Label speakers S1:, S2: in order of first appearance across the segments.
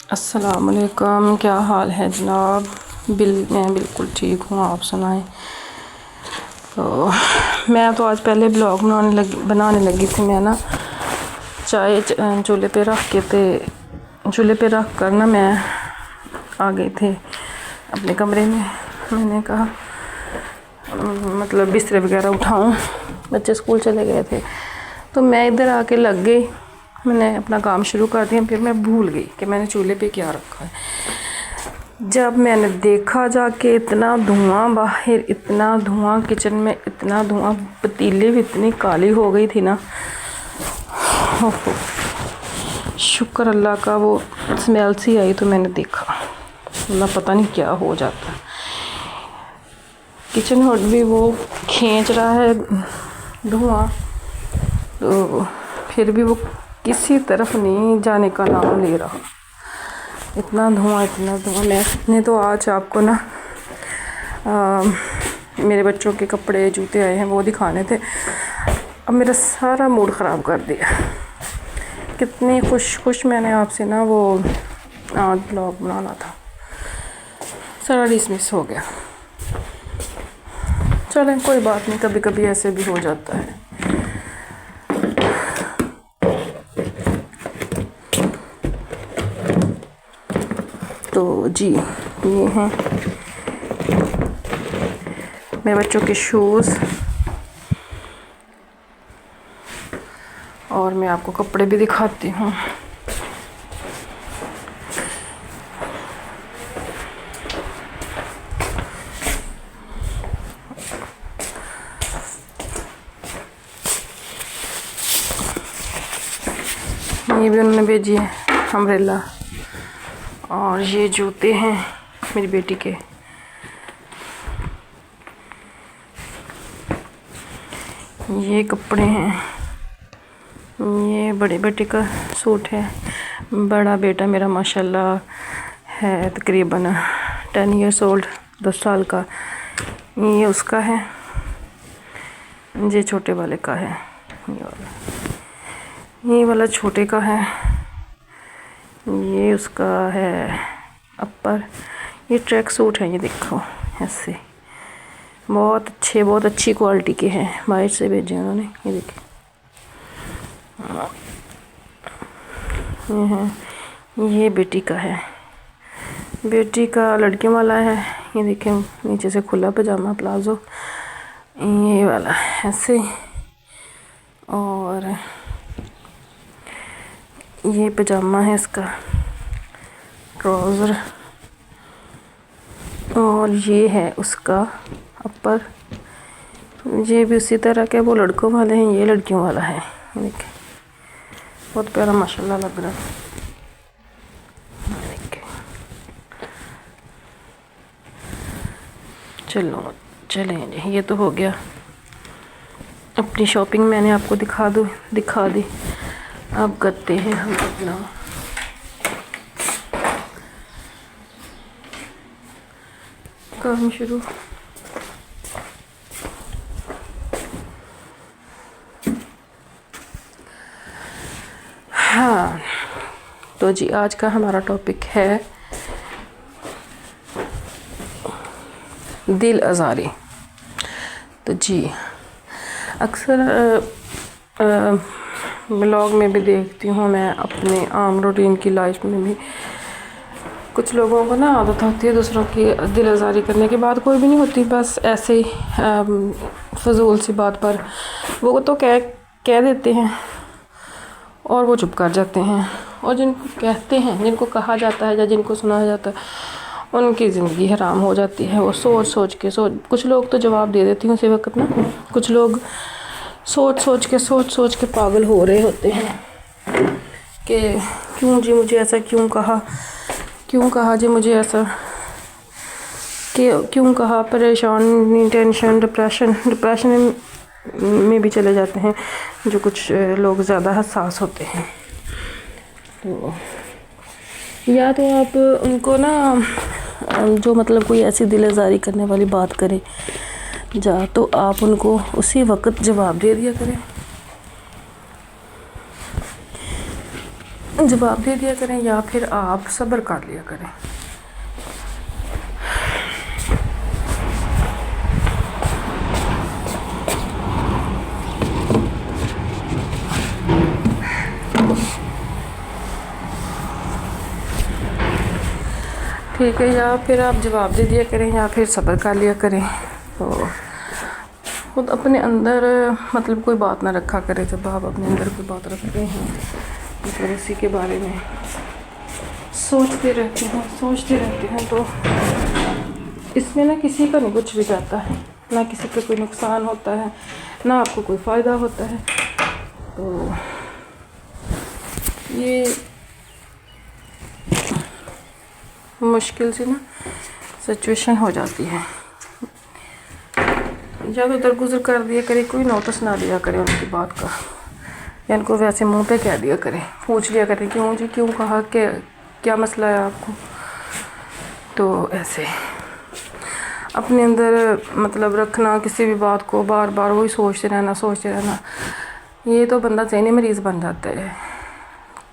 S1: अस्सलामुअलैकुम, क्या हाल है जनाब। मैं बिल्कुल ठीक हूँ, आप सुनाएं। तो मैं तो आज पहले ब्लॉग बनाने लगी थी। मैं ना चाय चूल्हे पे रख के चूल्हे पे रख कर ना मैं आ गई थी अपने कमरे में। मैंने कहा मतलब बिस्तर वगैरह उठाऊं, बच्चे स्कूल चले गए थे तो मैं इधर आके लग गई। मैंने अपना काम शुरू कर दिया, फिर मैं भूल गई कि मैंने चूल्हे पे क्या रखा है। जब मैंने देखा जाके इतना धुआं बाहर, इतना धुआं किचन में, इतना धुआं, पतीली भी इतनी काली हो गई थी ना। शुक्र अल्लाह का वो स्मेल सी आई तो मैंने देखा, वरना पता नहीं क्या हो जाता। किचन हुड भी वो खींच रहा है धुआं, तो फिर भी वो किसी तरफ नहीं जाने का नाम ले रहा। इतना धुआं, इतना धुआं। मैंने तो आज आपको ना मेरे बच्चों के कपड़े जूते आए हैं वो दिखाने थे। अब मेरा सारा मूड ख़राब कर दिया। कितनी खुश मैंने आपसे ना वो आज ब्लॉग बनाना था, सारा डिसमिस हो गया। चलें कोई बात नहीं, कभी कभी ऐसे भी हो जाता है। तो जी ये हैं मेरे बच्चों के शूज़, और मैं आपको कपड़े भी दिखाती हूँ। ये भी उन्होंने भेजी है अम्ब्रेला, और ये जूते हैं मेरी बेटी के। ये कपड़े हैं, ये बड़े बेटे का सूट है। बड़ा बेटा मेरा माशाल्लाह है तकरीबन 10 इयर्स ओल्ड, 10 साल का। ये उसका है, ये छोटे वाले का है। ये वाला छोटे का है, ये उसका है अपर। ये ट्रैक सूट है, ये देखो ऐसे बहुत अच्छे, बहुत अच्छी क्वालिटी के हैं, बाहर से भेजे उन्होंने। ये देखिए ये है, ये बेटी का है, बेटी का लड़कियों वाला है। ये देखें नीचे से खुला पजामा प्लाजो, ये वाला ऐसे। और ये पजामा है इसका, ट्राउज़र, और ये है उसका अपर। ये भी उसी तरह के, वो लड़कों वाले हैं, ये लड़कियों वाला है। देखिए बहुत प्यारा माशाल्लाह लग रहा है। चलो चलें, ये तो हो गया अपनी शॉपिंग, मैंने आपको दिखा दी। अब करते हैं हम अपना काम शुरू। हाँ तो जी आज का हमारा टॉपिक है दिल आज़ारी। तो जी अक्सर ब्लॉग में भी देखती हूँ मैं, अपने आम रूटीन की लाइफ में भी कुछ लोगों को ना आदत होती है दूसरों की दिल आज़ारी करने की। बात कोई भी नहीं होती, बस ऐसे ही फजूल सी बात पर वो तो कह देते हैं और वो चुप कर जाते हैं। और जिनको कहते हैं, जिनको कहा जाता है या जिनको सुना जाता है, उनकी ज़िंदगी हराम हो जाती है। वो सोच के कुछ लोग तो जवाब दे देती हूँ उसी वक्त ना, कुछ लोग सोच के पागल हो रहे होते हैं कि क्यों जी मुझे ऐसा क्यों कहा जी मुझे ऐसा क्यों कहा। परेशानी, टेंशन, डिप्रेशन में भी चले जाते हैं जो कुछ लोग ज़्यादा हसास होते हैं। तो या तो आप उनको ना जो मतलब कोई ऐसी दिल आज़ारी करने वाली बात करे तो आप उनको उसी वक्त जवाब दे दिया करें। जवाब दे दिया करें या फिर आप सब्र कर लिया करें। ठीक है, या फिर आप जवाब दे दिया करें या फिर सब्र कर लिया करें। तो खुद अपने अंदर मतलब कोई बात ना रखा करें। जब आप अपने अंदर कोई बात रखते हैं मतलब उसी के बारे में सोचते रहते हैं तो इसमें ना किसी का नहीं कुछ भी जाता है, ना किसी पे कोई नुकसान होता है, ना आपको कोई फ़ायदा होता है। तो ये मुश्किल सी ना सिचुएशन हो जाती है। जब उधर गुजर कर दिया करे, कोई नोटिस ना लिया करे उनकी बात का, या इनको वैसे मुंह पे कह दिया करे, पूछ लिया करे क्यों जी, क्यों कहा, क्या मसला है आपको। तो ऐसे अपने अंदर मतलब रखना किसी भी बात को, बार बार वही सोचते रहना, ये तो बंदा ज़हनी मरीज़ बन जाता है।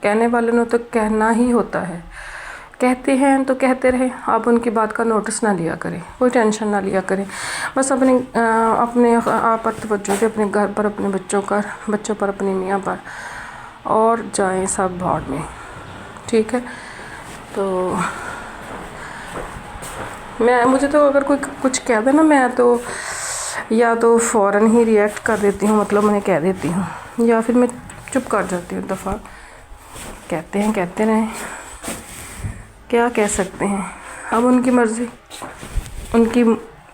S1: कहने वाले ने तो कहना ही होता है, कहते हैं तो कहते रहे, आप उनकी बात का नोटिस ना लिया करें, कोई टेंशन ना लिया करें। बस अपने आप पर तवज्जो दें, अपने घर पर, अपने बच्चों पर, अपनी मियाँ पर, और जाएं सब भाड़ में। ठीक है, तो मुझे तो अगर कोई कुछ कह दे ना, मैं तो या तो फ़ौरन ही रिएक्ट कर देती हूँ, मतलब मैं कह देती हूँ, या फिर मैं चुप कर जाती हूँ। दफ़ा कहते रहें, क्या कह सकते हैं। अब उनकी मर्ज़ी, उनकी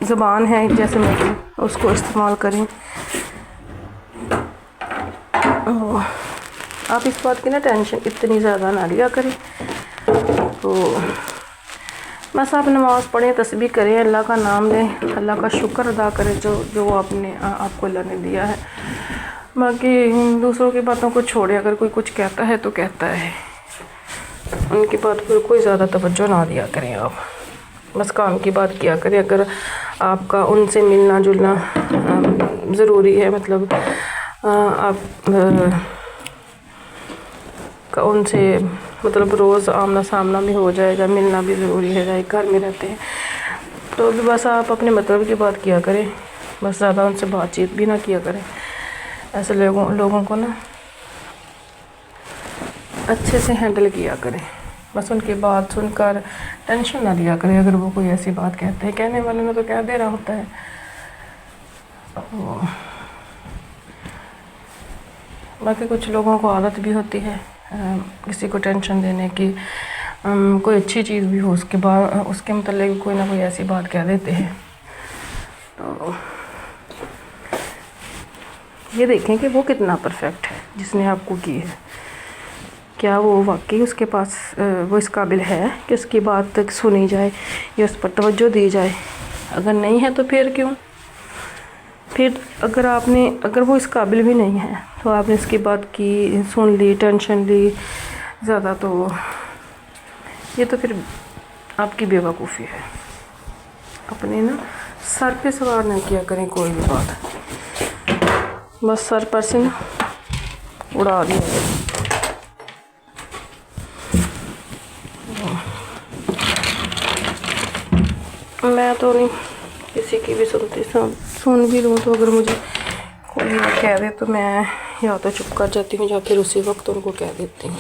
S1: ज़बान है, जैसे मर्ज़ी उसको इस्तेमाल करें। आप इस बात की ना टेंशन इतनी ज़्यादा ना लिया करें। तो बस आप नमाज़ पढ़ें, तस्बीह करें, अल्लाह का नाम लें, अल्लाह का शुक्र अदा करें जो आपको अल्लाह ने दिया है। बाकी दूसरों की बातों को छोड़े, अगर कोई कुछ कहता है तो कहता है, उनकी बात पर कोई ज़्यादा तवज्जो ना दिया करें। आप बस काम की बात किया करें। अगर आपका उनसे मिलना जुलना ज़रूरी है, मतलब आप का उनसे मतलब रोज़ आमना सामना भी हो जाएगा, मिलना भी ज़रूरी है, घर में रहते हैं तो भी बस आप अपने मतलब की बात किया करें, बस ज़्यादा उनसे बातचीत भी ना किया करें। ऐसे लोगों को ना अच्छे से हैंडल किया करें, बस उनकी बात सुनकर टेंशन ना लिया करें। अगर वो कोई ऐसी बात कहते हैं, कहने वाले ने तो कह दे रहा होता है। बाकी कुछ लोगों को आदत भी होती है किसी को टेंशन देने की। कोई अच्छी चीज़ भी हो, उसके बाद उसके मतलब कोई ना कोई ऐसी बात कह देते हैं। तो ये देखें कि वो कितना परफेक्ट है जिसने आपको की है, क्या वो वाकई उसके पास वो इस काबिल है कि उसकी बात तक सुनी जाए या उस पर तवज्जो दी जाए। अगर नहीं है तो फिर क्यों, फिर अगर वो इस काबिल भी नहीं है तो आपने इसकी बात की, सुन ली, टेंशन ली ज़्यादा, तो ये तो फिर आपकी बेवकूफ़ी है। अपने ना सर पे सवार ना किया करें कोई भी बात, बस सर पर से ना उड़ा दिया करें। मैं तो नहीं किसी की भी सुनती, सुन भी लूँ तो अगर मुझे कोई कह दे तो मैं या तो चुप कर जाती हूँ या फिर उसी वक्त उनको कह देती हूँ।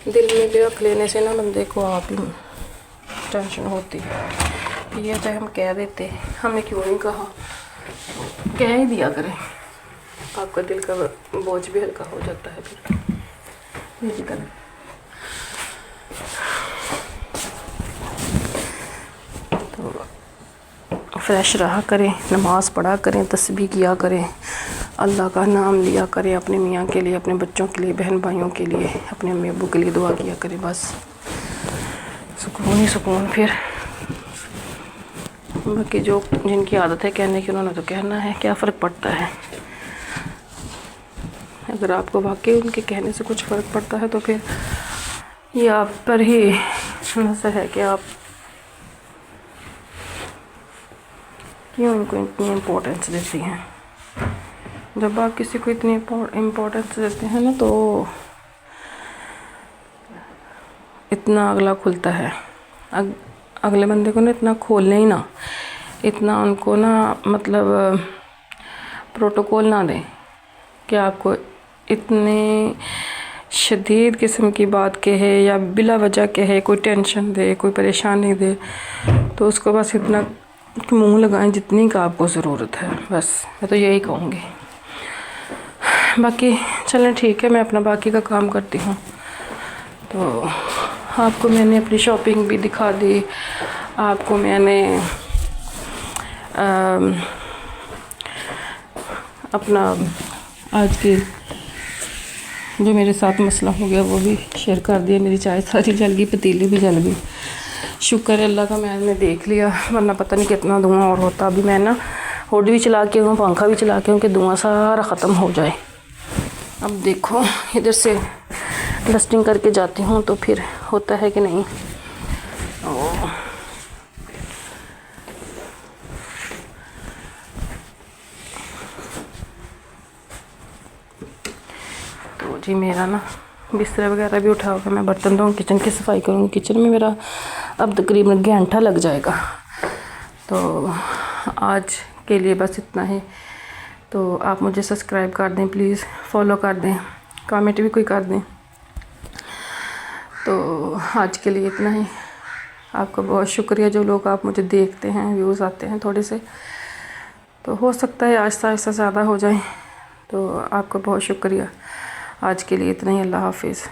S1: दिल में भी रख लेने से ना बंदे को आप ही टेंशन होती है। ये चाहे हम कह देते, हमने क्यों नहीं कहा, कह ही दिया करें, आपका दिल का बोझ भी हल्का हो जाता है। फिर यही करें। फ्रेश रहा करें, नमाज़ पढ़ा करें, तस्बीह किया करें, अल्लाह का नाम लिया करें, अपने मियाँ के लिए, अपने बच्चों के लिए, बहन भाइयों के लिए, अपने अम्मी अब्बू के लिए दुआ किया करें। बस सुकून ही सुकून। फिर बाकी जो जिनकी आदत है कहने की, उन्होंने तो कहना है, क्या फ़र्क पड़ता है। अगर आपको वाकई उनके कहने से कुछ फ़र्क पड़ता है तो फिर ये आप पर ही नज़र है कि आप क्यों इनको इतनी इम्पोर्टेंस देती हैं। जब आप किसी को इतनी इम्पोर्टेंस देते हैं ना, तो इतना अगला खुलता है। अगले बंदे को ना इतना खोलने ही ना, इतना उनको ना मतलब प्रोटोकॉल ना दें कि आपको इतने शदीद किस्म की बात कहे या बिला वजह कहे, कोई टेंशन दे, कोई परेशानी दे, तो उसको बस इतना मुंह लगाएं जितनी का आपको ज़रूरत है। बस मैं तो यही कहूँगी। बाकी चलें ठीक है, मैं अपना बाकी का काम करती हूँ। तो आपको मैंने अपनी शॉपिंग भी दिखा दी, आपको मैंने अपना आज के जो मेरे साथ मसला हो गया वो भी शेयर कर दिया। मेरी चाय सारी जल गई, पतीली भी जल गई। शुक्र है अल्लाह का मैंने देख लिया, वरना पता नहीं कितना धुआं और होता। अभी मैं ना हुड भी चला के हूँ, पंखा भी चला के हूँ कि धुआं सारा ख़त्म हो जाए। अब देखो इधर से डस्टिंग करके जाती हूँ तो फिर होता है कि नहीं। तो जी मेरा ना बिस्तर वगैरह भी उठा होगा, मैं बर्तन धोऊँ, किचन की सफाई करूँगी। किचन में मेरा अब तकरीबन घंटा लग जाएगा। तो आज के लिए बस इतना ही। तो आप मुझे सब्सक्राइब कर दें प्लीज़, फॉलो कर दें, कमेंट भी कोई कर दें। तो आज के लिए इतना ही। आपका बहुत शुक्रिया जो लोग आप मुझे देखते हैं, व्यूज़ आते हैं थोड़े से। तो हो सकता है आहिस्ता आहिस्ता ज़्यादा हो जाए। तो आपका बहुत शुक्रिया। आज के लिए इतना ही। अल्लाह हाफिज़।